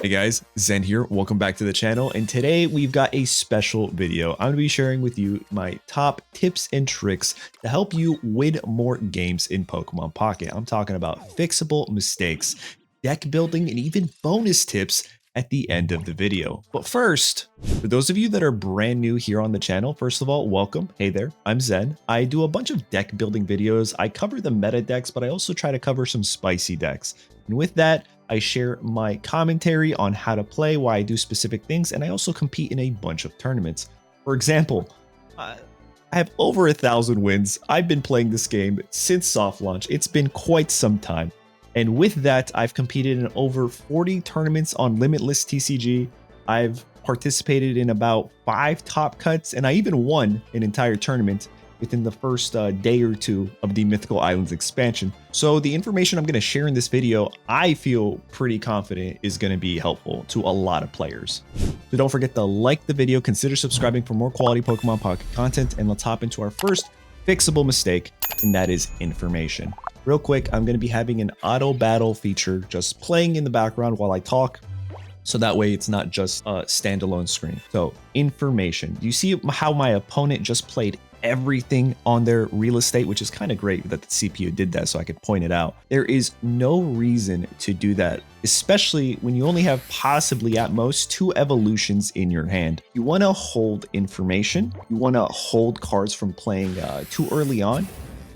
Hey guys, Zen here. Welcome back to the channel. And today we've got a special video. I'm going to be sharing with you my top tips and tricks to help you win more games in Pokemon Pocket. I'm talking about fixable mistakes, deck building, and even bonus tips at the end of the video. But first, for those of you that are brand new here on the channel, first of all, welcome. Hey there, I'm Zen. I do a bunch of deck building videos. I cover the meta decks, but I also try to cover some spicy decks. And with that, I share my commentary on how to play, why I do specific things, and I also compete in a bunch of tournaments. For example, I have over 1,000 wins. I've been playing this game since soft launch. It's been quite some time. And with that, I've competed in over 40 tournaments on Limitless TCG. I've participated in about 5 top cuts, and I even won an entire tournament within the first day or two of the Mythical Islands expansion. So the information I'm going to share in this video, I feel pretty confident is going to be helpful to a lot of players. So don't forget to like the video, consider subscribing for more quality Pokemon Pocket content, and let's hop into our first fixable mistake, and that is information. Real quick, I'm going to be having an auto battle feature just playing in the background while I talk, so that way it's not just a standalone screen. So information. You see how my opponent just played everything on their real estate, which is kind of great that the CPU did that so I could point it out. There is no reason to do that, especially when you only have possibly at most 2 evolutions in your hand. You want to hold information. You want to hold cards from playing too early on.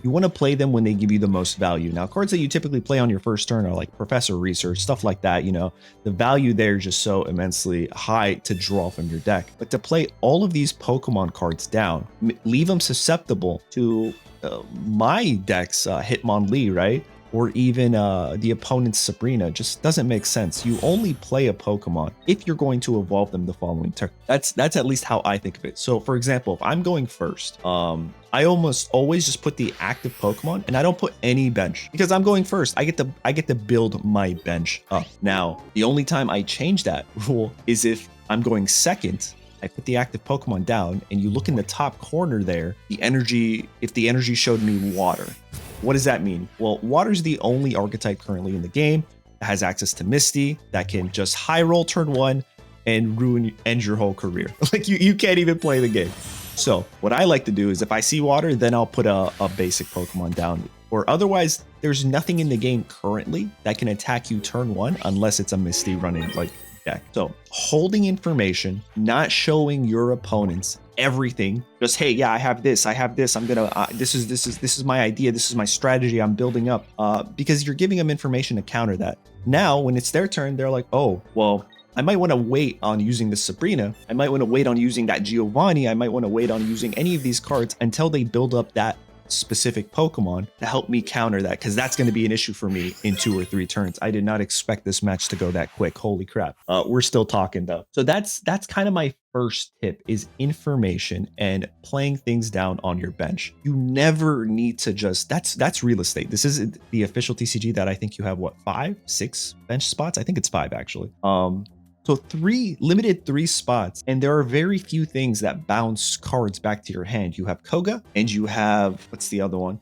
You want to play them when they give you the most value. Now, cards that you typically play on your first turn are like Professor Research, stuff like that. You know, the value there is just so immensely high to draw from your deck. But to play all of these Pokemon cards down, leave them susceptible to my deck's Hitmonlee, right? Or even the opponent's Sabrina, just doesn't make sense. You only play a Pokemon if you're going to evolve them the following turn. That's at least how I think of it. So for example, if I'm going first, I almost always just put the active Pokemon and I don't put any bench because I'm going first. I get to build my bench up. Now, the only time I change that rule is if I'm going second. I put the active Pokemon down and you look in the top corner there, if the energy showed me water. What does that mean? Well, water's the only archetype currently in the game that has access to Misty, that can just high roll turn 1 and end your whole career. Like you can't even play the game. So what I like to do is if I see water, then I'll put a basic Pokemon down. Or otherwise, there's nothing in the game currently that can attack you turn 1 unless it's a Misty running like deck. So holding information, not showing your opponents everything, just hey, yeah, I have this, I'm gonna this is my idea, this is my strategy I'm building up, because you're giving them information to counter that. Now when it's their turn, they're like, oh well, I might want to wait on using the Sabrina, I might want to wait on using that Giovanni, I might want to wait on using any of these cards until they build up that specific Pokemon to help me counter that, because that's going to be an issue for me in 2 or 3 turns. I did not expect this match to go that quick. Holy crap. We're still talking though. So that's kind of my first tip, is information and playing things down on your bench. You never need to just, that's real estate. This is the official TCG that I think you have what, 5, 6 bench spots? I think it's 5 actually. So limited 3 spots, and there are very few things that bounce cards back to your hand. You have Koga, and you have, what's the other one?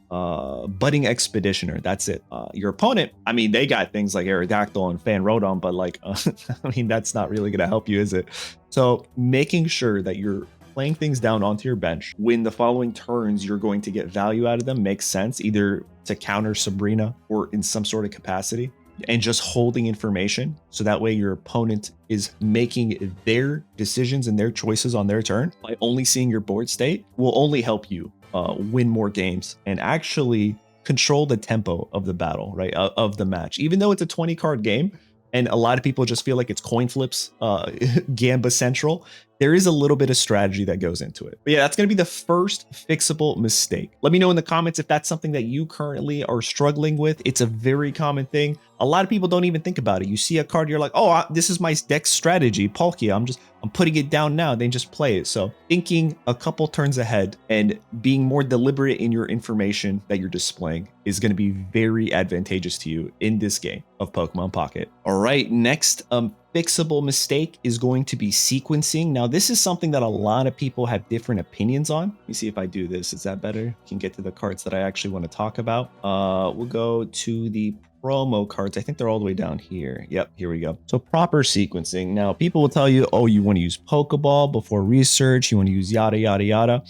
Budding Expeditioner, that's it. Your opponent, I mean, they got things like Aerodactyl and Fanrodon, but like, I mean, that's not really gonna help you, is it? So making sure that you're playing things down onto your bench when the following turns you're going to get value out of them makes sense, either to counter Sabrina or in some sort of capacity. And just holding information so that way your opponent is making their decisions and their choices on their turn by only seeing your board state will only help you win more games and actually control the tempo of the battle, right? Of the match. Even though it's a 20 card game and a lot of people just feel like it's coin flips, Gamba Central, there is a little bit of strategy that goes into it. But yeah, that's going to be the first fixable mistake. Let me know in the comments if that's something that you currently are struggling with. It's a very common thing. A lot of people don't even think about it. You see a card, you're like, oh, this is my deck strategy, Palkia. I'm putting it down now. They just play it. So thinking a couple turns ahead and being more deliberate in your information that you're displaying is going to be very advantageous to you in this game of Pokemon Pocket. All right, next fixable mistake is going to be sequencing. Now, this is something that a lot of people have different opinions on. Let me see if I do this. Is that better? You can get to the cards that I actually want to talk about. We'll go to the promo cards. I think they're all the way down here. Yep, here we go. So proper sequencing. Now, people will tell you, oh, you want to use Pokeball before research. You want to use yada, yada, yada.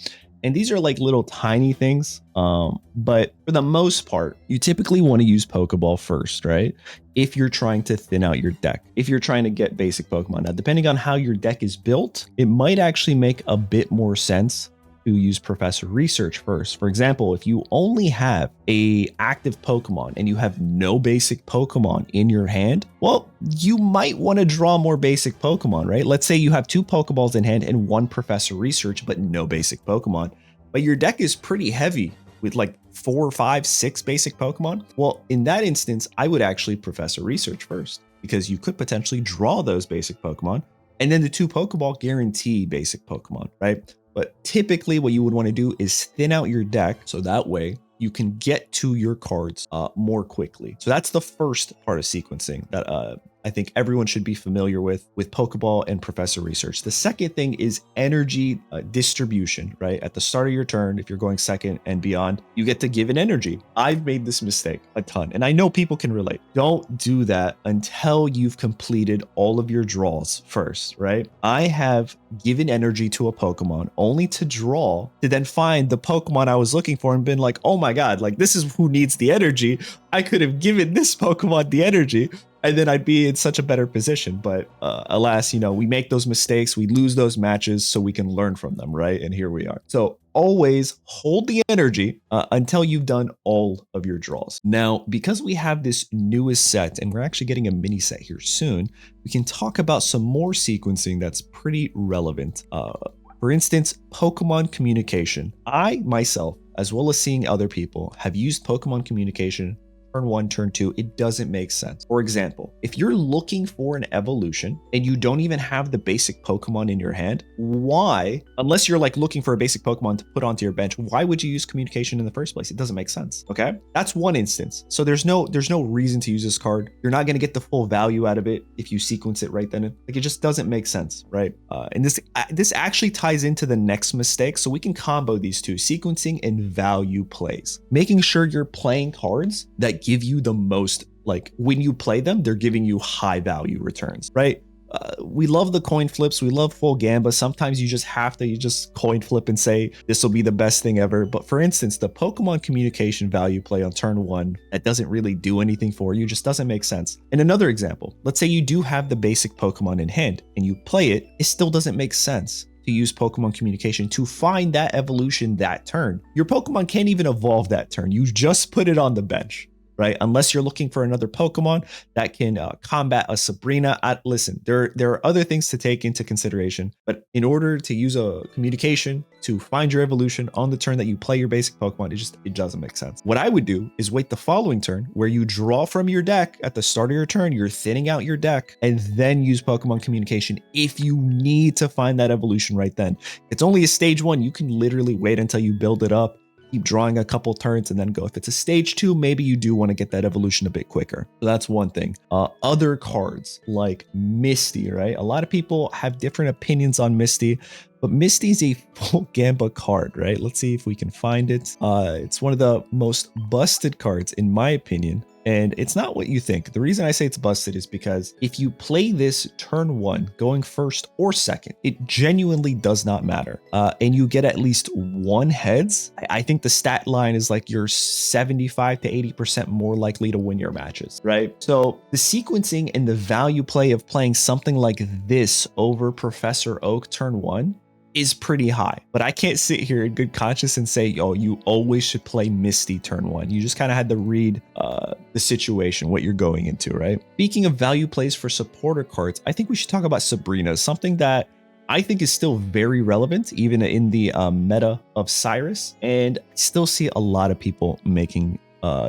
And these are like little tiny things. But for the most part, you typically want to use Pokeball first, right? If you're trying to thin out your deck, if you're trying to get basic Pokemon. Now, depending on how your deck is built, it might actually make a bit more sense to use Professor Research first. For example, if you only have a active Pokemon and you have no basic Pokemon in your hand, well, you might want to draw more basic Pokemon, right? Let's say you have 2 Pokeballs in hand and 1 Professor Research, but no basic Pokemon. But your deck is pretty heavy with like 4, 5, 6 basic Pokemon. Well, in that instance, I would actually Professor Research first because you could potentially draw those basic Pokemon. And then the 2 Pokeball guarantee basic Pokemon, right? But typically what you would want to do is thin out your deck so that way you can get to your cards more quickly. So that's the first part of sequencing that I think everyone should be familiar with Pokeball and Professor Research. The second thing is energy distribution, right? At the start of your turn, if you're going second and beyond, you get to give an energy. I've made this mistake a ton, and I know people can relate. Don't do that until you've completed all of your draws first, right? I have given energy to a Pokemon only to draw, to then find the Pokemon I was looking for and been like, oh my God, like this is who needs the energy. I could have given this Pokemon the energy, and then I'd be in such a better position. But alas, we make those mistakes, we lose those matches so we can learn from them, right? And here we are. So always hold the energy until you've done all of your draws. Now, because we have this newest set, and we're actually getting a mini set here soon, we can talk about some more sequencing that's pretty relevant. For instance, Pokemon communication. I myself, as well as seeing other people, have used Pokemon communication turn 1, turn 2, it doesn't make sense. For example, if you're looking for an evolution and you don't even have the basic Pokemon in your hand, why, unless you're like looking for a basic Pokemon to put onto your bench, why would you use communication in the first place? It doesn't make sense. Okay, that's one instance. So there's no reason to use this card. You're not going to get the full value out of it if you sequence it right then. Like, it just doesn't make sense, right? And this actually ties into the next mistake. So we can combo these two, sequencing and value plays, making sure you're playing cards that give you the most, like when you play them, they're giving you high value returns, right? We love the coin flips. We love full gamba. Sometimes you just coin flip and say, this will be the best thing ever. But for instance, the Pokemon communication value play on turn 1, that doesn't really do anything for you, just doesn't make sense. And another example, let's say you do have the basic Pokemon in hand and you play it, it still doesn't make sense to use Pokemon communication to find that evolution that turn. Your Pokemon can't even evolve that turn. You just put it on the bench, right? Unless you're looking for another Pokemon that can combat a Sabrina. Listen, there are other things to take into consideration, but in order to use a communication to find your evolution on the turn that you play your basic Pokemon, it doesn't make sense. What I would do is wait the following turn where you draw from your deck at the start of your turn, you're thinning out your deck, and then use Pokemon communication if you need to find that evolution right then. It's only a stage 1. You can literally wait until you build it up, keep drawing a couple turns, and then go. If it's a stage 2, maybe you do want to get that evolution a bit quicker. So that's one thing. Other cards like Misty, right? A lot of people have different opinions on Misty, but Misty is a full Gamba card, right? Let's see if we can find it. It's one of the most busted cards in my opinion. And it's not what you think. The reason I say it's busted is because if you play this turn 1, going first or second, it genuinely does not matter. And you get at least 1 heads. I think the stat line is like you're 75 to 80% more likely to win your matches, right? So the sequencing and the value play of playing something like this over Professor Oak turn 1 is pretty high, but I can't sit here in good conscience and say, oh, you always should play Misty turn 1. You just kind of had to read the situation, what you're going into, right? Speaking of value plays for supporter cards, I think we should talk about Sabrina, something that I think is still very relevant, even in the meta of Cyrus, and I still see a lot of people making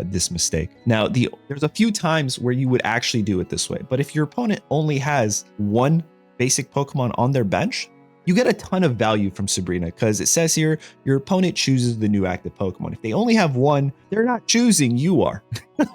this mistake. Now, there's a few times where you would actually do it this way, but if your opponent only has 1 basic Pokemon on their bench, you get a ton of value from Sabrina because it says here your opponent chooses the new active Pokemon. If they only have one, they're not choosing, you are.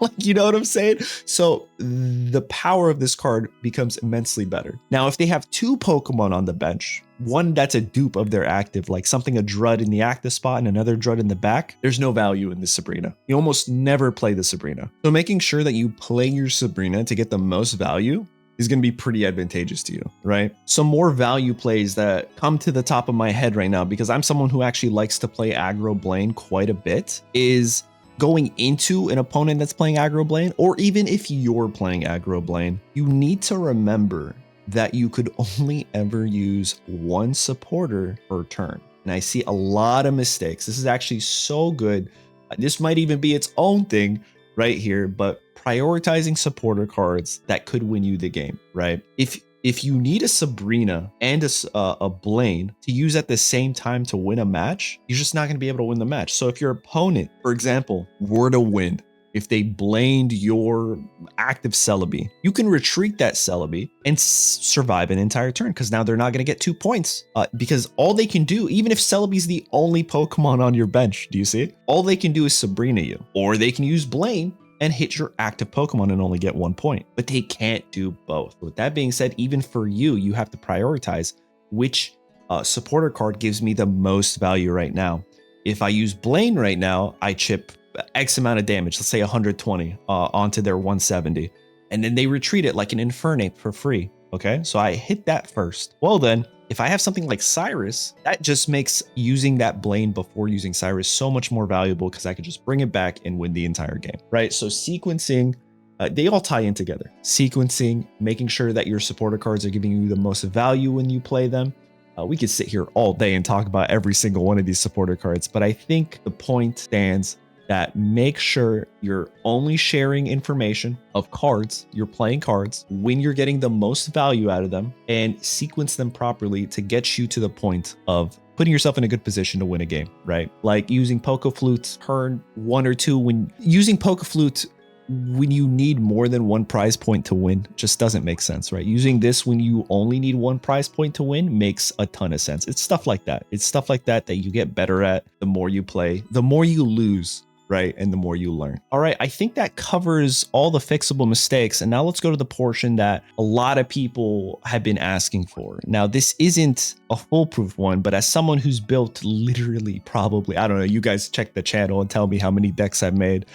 Like, you know what I'm saying? So the power of this card becomes immensely better. Now, if they have two Pokemon on the bench, one that's a dupe of their active, like something a Drud in the active spot and another Drud in the back, there's no value in this Sabrina. You almost never play the Sabrina. So making sure that you play your Sabrina to get the most value is going to be pretty advantageous to you, right? Some more value plays that come to the top of my head right now, because I'm someone who actually likes to play aggro Blaine quite a bit, is going into an opponent that's playing aggro Blaine, or even if you're playing aggro Blaine, you need to remember that you could only ever use one supporter per turn. And I see a lot of mistakes. This is actually so good. This might even be its own thing right here, but prioritizing supporter cards that could win you the game, right? If you need a Sabrina and a Blaine to use at the same time to win a match, you're just not going to be able to win the match. So if your opponent, for example, were to win, if they blamed your active Celebi, you can retreat that Celebi and survive an entire turn, because now they're not going to get 2 points because all they can do, even if Celebi's the only Pokemon on your bench, do you see it? All they can do is Sabrina you, or they can use Blaine and hit your active Pokemon and only get 1 point, but they can't do both. With that being said, even for you, you have to prioritize which supporter card gives me the most value right now. If I use Blaine right now, I chip X amount of damage, let's say 120 onto their 170, and then they retreat it like an Infernape for free. Okay, so I hit that first. Well then, if I have something like Cyrus, that just makes using that Blaine before using Cyrus so much more valuable, because I could just bring it back and win the entire game, right? So sequencing, they all tie in together. Sequencing, making sure that your supporter cards are giving you the most value when you play them. We could sit here all day and talk about every single one of these supporter cards, but I think the point stands that make sure you're only sharing information of cards, you're playing cards, when you're getting the most value out of them, and sequence them properly to get you to the point of putting yourself in a good position to win a game, right? Like using Pokeflute turn 1 or 2, when using Pokeflute when you need more than 1 prize point to win just doesn't make sense, right? Using this when you only need 1 prize point to win makes a ton of sense. It's stuff like that. It's stuff like that that you get better at the more you play, the more you lose, right? And the more you learn. All right, I think that covers all the fixable mistakes. And now let's go to the portion that a lot of people have been asking for. Now, this isn't a foolproof one, but as someone who's built literally probably, I don't know, you guys check the channel and tell me how many decks I've made.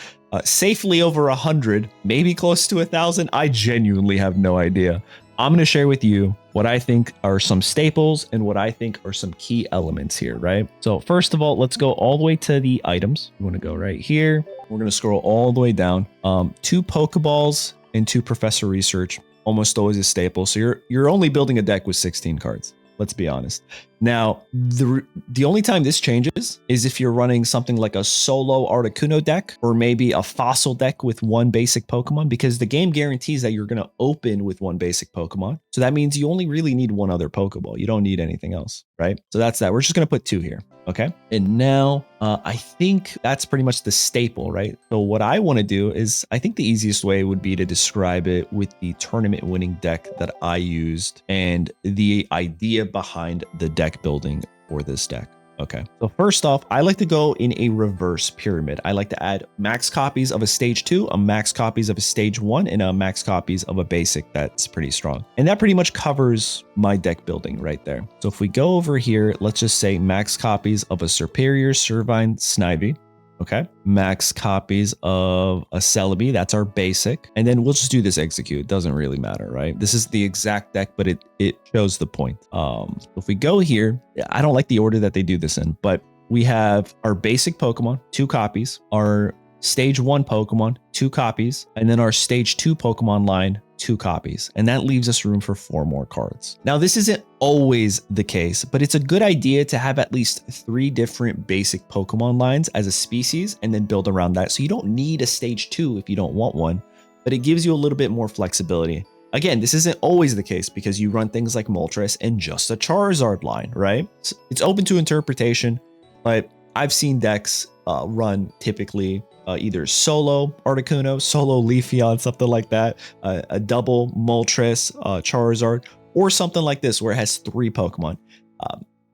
Safely over 100, maybe close to 1,000. I genuinely have no idea. I'm going to share with you what I think are some staples and what I think are some key elements here, right? So first of all, let's go all the way to the items. You want to go right here. We're going to scroll all the way down. 2 Pokeballs and 2 Professor Research, almost always a staple. So you're only building a deck with 16 cards. Let's be honest. Now, the only time this changes is if you're running something like a solo Articuno deck, or maybe a fossil deck with 1 basic Pokemon, because the game guarantees that you're going to open with 1 basic Pokemon. So that means you only really need 1 other Pokeball. You don't need anything else, right? So that's that. We're just going to put 2 here. Okay. And now I think that's pretty much the staple, right? So what I want to do is, I think the easiest way would be to describe it with the tournament winning deck that I used and the idea behind the deck building for this deck. Okay, so first off, I like to go in a reverse pyramid. I like to add max copies of a stage 2, a max copies of a stage 1, and a max copies of a basic that's pretty strong. And that pretty much covers my deck building right there. So if we go over here, let's just say max copies of a Superior, Servine, Snivy. Okay, max copies of a Celebi, that's our basic. And then we'll just do this execute. It doesn't really matter, right? This is the exact deck, but it shows the point. If we go here, I don't like the order that they do this in, but we have our basic Pokemon, 2 copies, our stage 1 Pokemon, 2 copies, and then our stage 2 Pokemon line, 2 copies, and that leaves us room for 4 more cards. Now, this isn't always the case, but it's a good idea to have at least 3 different basic Pokemon lines as a species and then build around that. So you don't need a stage 2 if you don't want one, but it gives you a little bit more flexibility. Again, this isn't always the case because you run things like Moltres and just a Charizard line, right? It's open to interpretation, but I've seen decks run typically either solo Articuno, solo Leafeon, something like that, a double Moltres, Charizard, or something like this where it has 3 Pokemon.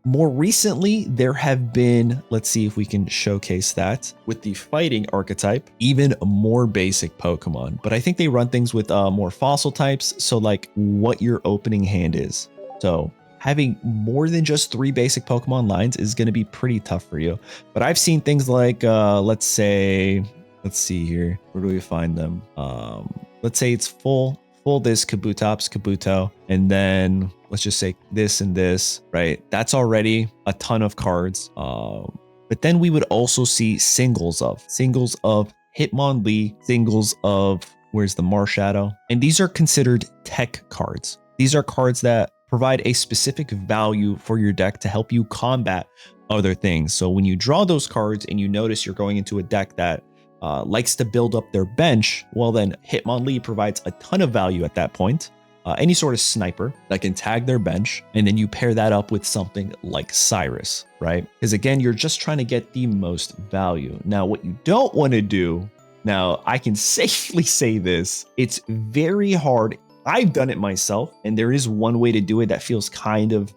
More recently, there have been, let's see if we can showcase that with the fighting archetype, even more basic Pokemon. But I think they run things with more fossil types. So like what your opening hand is. So having more than just 3 basic Pokemon lines is going to be pretty tough for you. But I've seen things like, let's see here. Where do we find them? Let's say it's full this Kabutops, Kabuto, and then let's just say this and this, right? That's already a ton of cards. But then we would also see singles of Hitmonlee, singles of, where's the Marshadow? And these are considered tech cards. These are cards that provide a specific value for your deck to help you combat other things. So when you draw those cards and you notice you're going into a deck that likes to build up their bench, well then Hitmonlee provides a ton of value at that point. Any sort of sniper that can tag their bench, and then you pair that up with something like Cyrus, right? Because again, you're just trying to get the most value. Now, what you don't want to do, now I can safely say this, it's very hard. I've done it myself, and there is one way to do it that feels kind of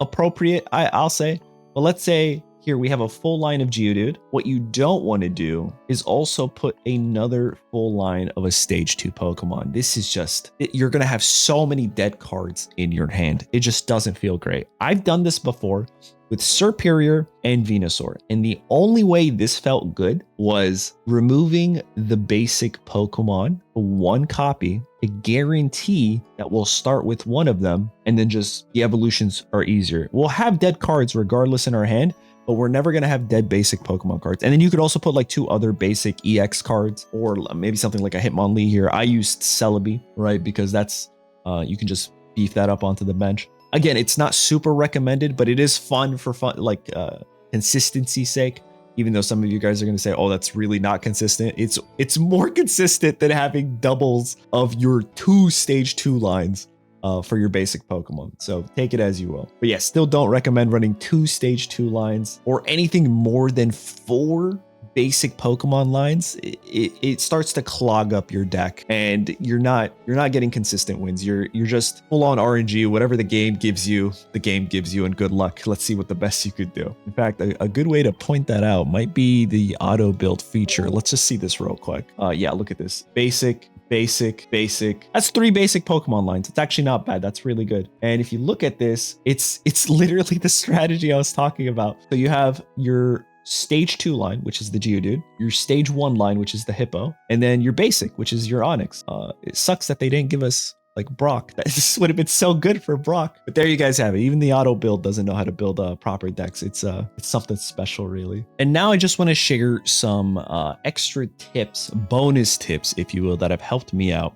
appropriate, I'll say. But let's say here we have a full line of Geodude. What you don't want to do is also put another full line of a stage 2 Pokemon. This is just, you're going to have so many dead cards in your hand. It just doesn't feel great. I've done this before with Serperior and Venusaur, and the only way this felt good was removing the basic Pokemon, one copy, to guarantee that we'll start with one of them, and then just the evolutions are easier. We'll have dead cards regardless in our hand, but we're never going to have dead basic Pokemon cards. And then you could also put like 2 other basic EX cards, or maybe something like a Hitmonlee here. I used Celebi, right? Because that's, you can just beef that up onto the bench. Again, it's not super recommended, but it is fun for like consistency's sake. Even though some of you guys are going to say, oh, that's really not consistent. It's more consistent than having doubles of your 2 stage 2 lines for your basic Pokemon. So take it as you will. But yeah, still don't recommend running 2 stage 2 lines or anything more than 4 basic Pokemon lines. It starts to clog up your deck, and you're not getting consistent wins. You're just full on RNG. Whatever the game gives you, and good luck. Let's see what the best you could do. In fact, a good way to point that out might be the auto build feature. Let's just see this real quick. Yeah, look at this. Basic. That's 3 basic Pokemon lines. It's actually not bad. That's really good. And if you look at this, it's literally the strategy I was talking about. So you have your stage 2 line, which is the Geodude, your stage 1 line, which is the Hippo, and then your basic, which is your Onix. It sucks that they didn't give us like Brock. This would have been so good for Brock. But there you guys have it. Even the auto build doesn't know how to build proper decks. It's something special, really. And now I just want to share some extra tips, bonus tips, if you will, that have helped me out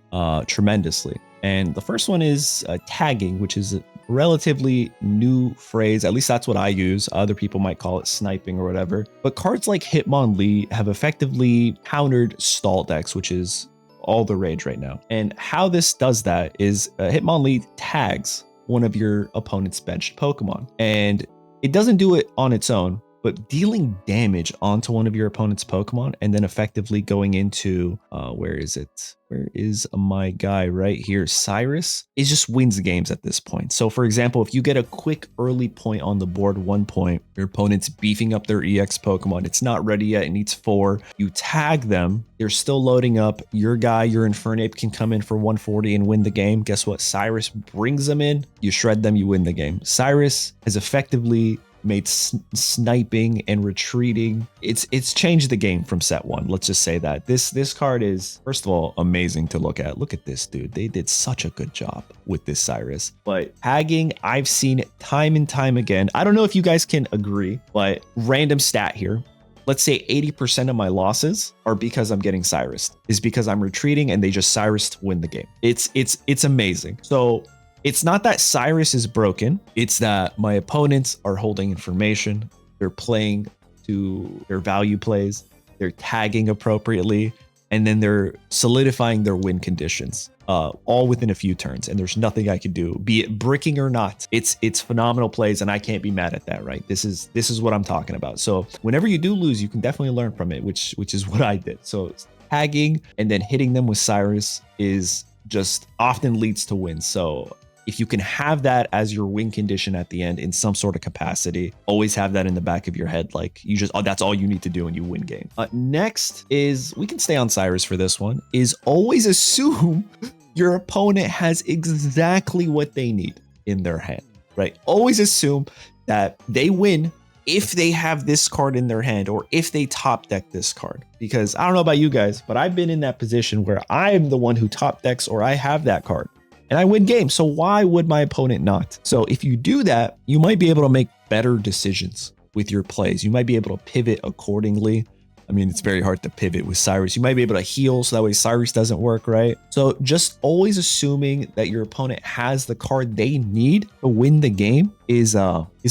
tremendously. And the first one is tagging, which is a relatively new phrase. At least that's what I use. Other people might call it sniping or whatever. But cards like Hitmonlee have effectively countered stall decks, which is all the rage right now. And how this does that is Hitmonlee tags one of your opponent's benched Pokemon. And it doesn't do it on its own, but dealing damage onto one of your opponent's Pokemon and then effectively going into, where is it? Where is my guy right here? Cyrus. It just wins games at this point. So for example, if you get a quick early point on the board, 1 point, your opponent's beefing up their EX Pokemon. It's not ready yet. It needs 4. You tag them. They're still loading up. Your guy, your Infernape can come in for 140 and win the game. Guess what? Cyrus brings them in. You shred them. You win the game. Cyrus has effectively made sniping and retreating. It's changed the game from set 1. Let's just say that. This card is, first of all, amazing to look at. Look at this, dude. They did such a good job with this Cyrus. But tagging, I've seen it time and time again. I don't know if you guys can agree, but random stat here. Let's say 80% of my losses are because I'm getting Cyrus. Is because I'm retreating and they just Cyrus to win the game. It's amazing. So it's not that Cyrus is broken. It's that my opponents are holding information. They're playing to their value plays. They're tagging appropriately. And then they're solidifying their win conditions, all within a few turns. And there's nothing I can do, be it bricking or not. It's phenomenal plays, and I can't be mad at that, right? This is what I'm talking about. So whenever you do lose, you can definitely learn from it, which is what I did. So tagging and then hitting them with Cyrus is just often leads to wins. So if you can have that as your win condition at the end in some sort of capacity, always have that in the back of your head. Like you just, that's all you need to do and you win game. Next is, we can stay on Cyrus for this one, is always assume your opponent has exactly what they need in their hand, right? Always assume that they win if they have this card in their hand or if they top deck this card. Because I don't know about you guys, but I've been in that position where I'm the one who top decks or I have that card and I win games. So why would my opponent not? So if you do that, you might be able to make better decisions with your plays. You might be able to pivot accordingly. I mean, it's very hard to pivot with Cyrus. You might be able to heal so that way Cyrus doesn't work, right? So just always assuming that your opponent has the card they need to win the game is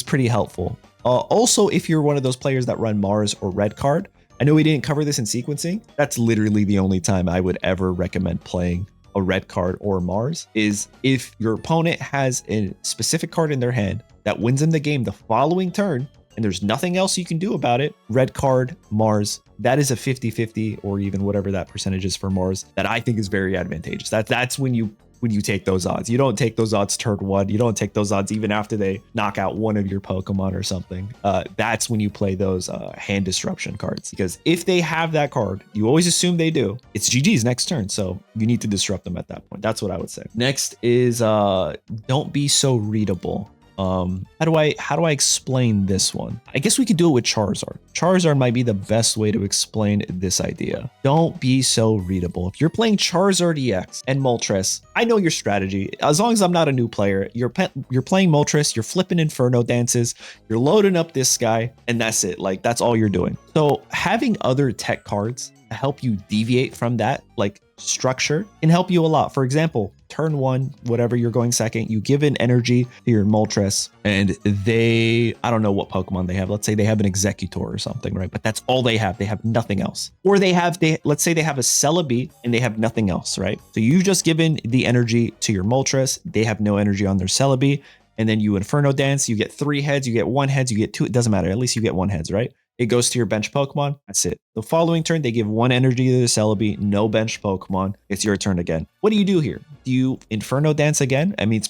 pretty helpful. Also, if you're one of those players that run Mars or red card, I know we didn't cover this in sequencing. That's literally the only time I would ever recommend playing a red card or Mars, is if your opponent has a specific card in their hand that wins them the game the following turn, and there's nothing else you can do about it. Red card, Mars, that is a 50-50 or even whatever that percentage is for Mars that I think is very advantageous. That's when you take those odds. You don't take those odds turn one. You don't take those odds even after they knock out one of your Pokemon or something. That's when you play those hand disruption cards, because if they have that card, you always assume they do, it's GG's next turn. So you need to disrupt them at that point. That's what I would say. Next is don't be so readable. How do I explain this one? I guess we could do it with Charizard. Charizard might be the best way to explain this idea. Don't be so readable. If you're playing Charizard EX and Moltres, I know your strategy. As long as I'm not a new player, you're playing Moltres, you're flipping Inferno dances, you're loading up this guy, and that's it. Like, that's all you're doing. So having other tech cards to help you deviate from that, like structure, can help you a lot. For example, turn one, whatever you're going second, you give an energy to your Moltres, and I don't know what Pokemon they have. Let's say they have an Executor or something, right? But that's all they have. They have nothing else. Or let's say they have a Celebi and they have nothing else, right? So you've just given the energy to your Moltres. They have no energy on their Celebi. And then you Inferno Dance, you get 3 heads, you get 1 heads, you get 2. It doesn't matter. At least you get 1 heads, right? It goes to your bench Pokemon. That's it. The following turn, they give 1 energy to the Celebi, no bench Pokemon. It's your turn again. What do you do here? Do you Inferno Dance again? I mean,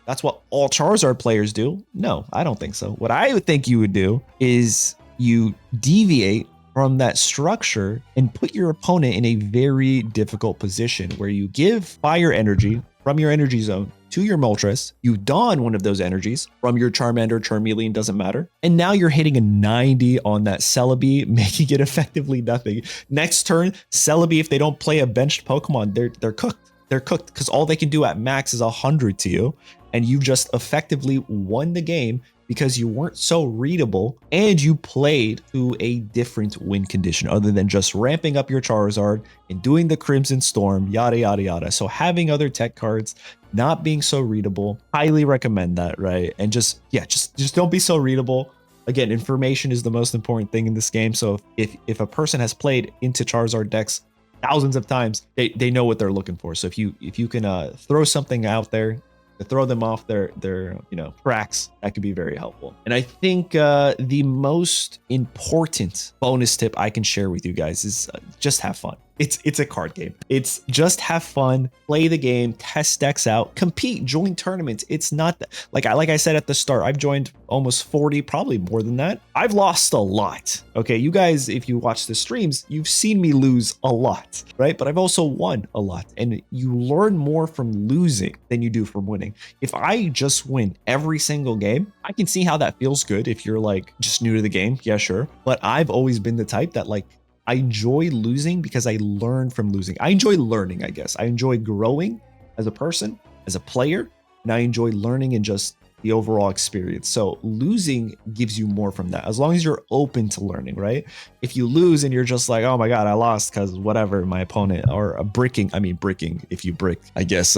that's what all Charizard players do. No, I don't think so. What I would think you would do is you deviate from that structure and put your opponent in a very difficult position where you give fire energy from your energy zone to your Moltres, you don one of those energies from your Charmander, Charmeleon, doesn't matter. And now you're hitting a 90 on that Celebi, making it effectively nothing. Next turn, Celebi, if they don't play a benched Pokemon, they're cooked. They're cooked because all they can do at max is 100 to you. And you just effectively won the game because you weren't so readable and you played to a different win condition other than just ramping up your Charizard and doing the Crimson Storm, yada, yada, yada. So having other tech cards, not being so readable, highly recommend that, right? And just don't be so readable. Again, information is the most important thing in this game. So if a person has played into Charizard decks thousands of times, they know what they're looking for. So if you can throw something out there to throw them off their tracks, that could be very helpful. And I think the most important bonus tip I can share with you guys is just have fun. It's a card game. It's just have fun, play the game, test decks out, compete, join tournaments. It's not like I said at the start, I've joined almost 40, probably more than that. I've lost a lot. Okay, you guys, if you watch the streams, you've seen me lose a lot, right? But I've also won a lot, and you learn more from losing than you do from winning. If I just win every single game, I can see how that feels good if you're like just new to the game. Yeah, sure. But I've always been the type that like, I enjoy losing because I learn from losing. I enjoy learning, I guess. I enjoy growing as a person, as a player, and I enjoy learning and just the overall experience. So losing gives you more from that, as long as you're open to learning, right? If you lose and you're just like, oh my God, I lost because whatever, my opponent, or bricking, if you brick, I guess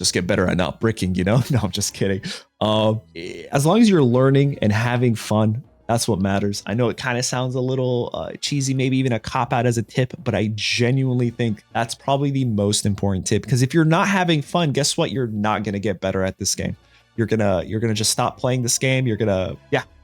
just get better at not bricking, No, I'm just kidding. As long as you're learning and having fun, that's what matters. I know it kind of sounds a little cheesy, maybe even a cop-out as a tip, but I genuinely think that's probably the most important tip, because if you're not having fun, guess what? You're not going to get better at this game. You're gonna just stop playing this game.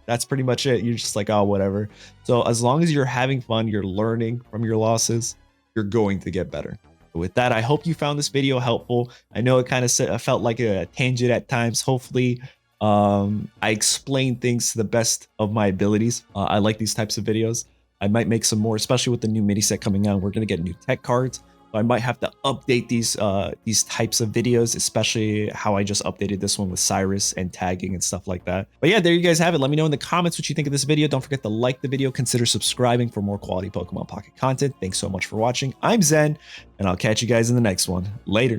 That's pretty much it. You're just like, oh, whatever. So as long as you're having fun, you're learning from your losses, you're going to get better. With that, I hope you found this video helpful. I know it kind of felt like a tangent at times. Hopefully, I explain things to the best of my abilities. I like these types of videos. I might make some more, especially with the new mini set coming out. We're going to get new tech cards. So I might have to update these types of videos, especially how I just updated this one with Cyrus and tagging and stuff like that. But yeah, there you guys have it. Let me know in the comments what you think of this video. Don't forget to like the video. Consider subscribing for more quality Pokemon Pocket content. Thanks so much for watching. I'm Zen, and I'll catch you guys in the next one. Later.